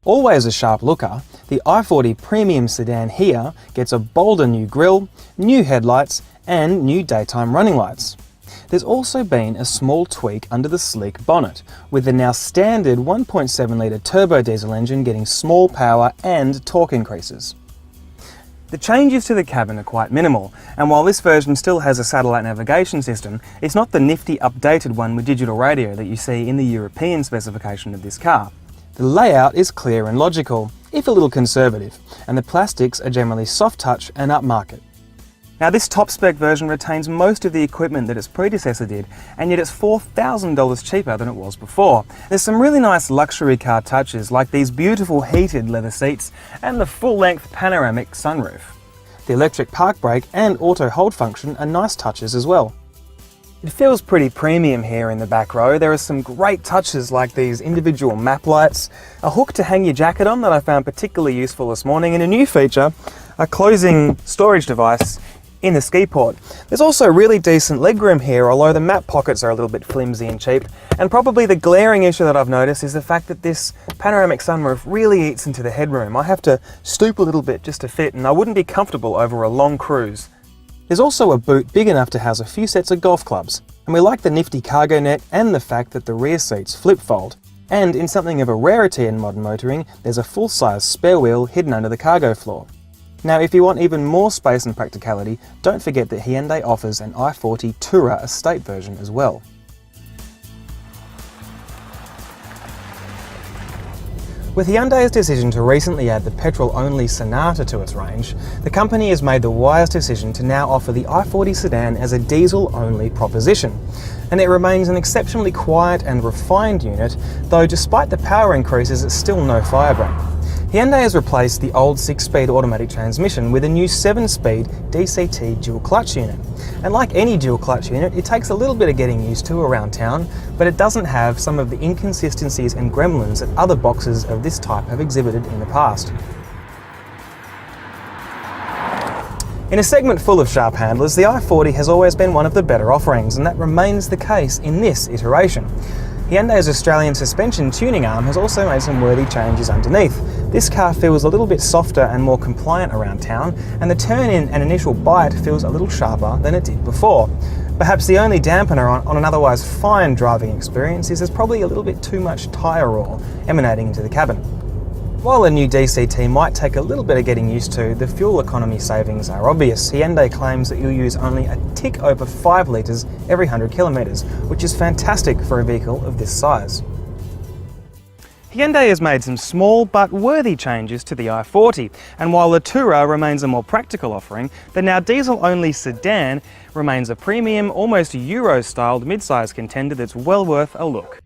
Always a sharp looker, the i40 Premium Sedan here gets a bolder new grille, new headlights and new daytime running lights. There's also been a small tweak under the sleek bonnet, with the now standard 1.7 litre turbo diesel engine getting small power and torque increases. The changes to the cabin are quite minimal, and while this version still has a satellite navigation system, it's not the nifty updated one with digital radio that you see in the European specification of this car. The layout is clear and logical, if a little conservative, and the plastics are generally soft touch and upmarket. Now this top spec version retains most of the equipment that its predecessor did, and yet it's $4,000 cheaper than it was before. There's some really nice luxury car touches like these beautiful heated leather seats and the full-length panoramic sunroof. The electric park brake and auto hold function are nice touches as well. It feels pretty premium here in the back row. There are some great touches like these individual map lights, a hook to hang your jacket on that I found particularly useful this morning, and a new feature, a closing storage device in the ski port. There's also really decent legroom here, although the map pockets are a little bit flimsy and cheap. And probably the glaring issue that I've noticed is the fact that this panoramic sunroof really eats into the headroom. I have to stoop a little bit just to fit, and I wouldn't be comfortable over a long cruise. There's also a boot big enough to house a few sets of golf clubs, and we like the nifty cargo net and the fact that the rear seats flip fold. And in something of a rarity in modern motoring, there's a full-size spare wheel hidden under the cargo floor. Now if you want even more space and practicality, don't forget that Hyundai offers an i40 Tourer estate version as well. With Hyundai's decision to recently add the petrol-only Sonata to its range, the company has made the wise decision to now offer the i40 sedan as a diesel-only proposition. And it remains an exceptionally quiet and refined unit, though despite the power increases it's still no firebrand. Hyundai has replaced the old 6-speed automatic transmission with a new 7-speed DCT dual clutch unit. And like any dual clutch unit, it takes a little bit of getting used to around town, but it doesn't have some of the inconsistencies and gremlins that other boxes of this type have exhibited in the past. In a segment full of sharp handlers, the i40 has always been one of the better offerings, and that remains the case in this iteration. Hyundai's Australian suspension tuning arm has also made some worthy changes underneath. This car feels a little bit softer and more compliant around town, and the turn-in and initial bite feels a little sharper than it did before. Perhaps the only dampener on an otherwise fine driving experience is there's probably a little bit too much tyre roar emanating into the cabin. While a new DCT might take a little bit of getting used to, the fuel economy savings are obvious. Hyundai claims that you'll use only a tick over 5 litres every 100 kilometres, which is fantastic for a vehicle of this size. Hyundai has made some small but worthy changes to the i40, and while the Tourer remains a more practical offering, the now diesel-only sedan remains a premium, almost Euro-styled mid-size contender that's well worth a look.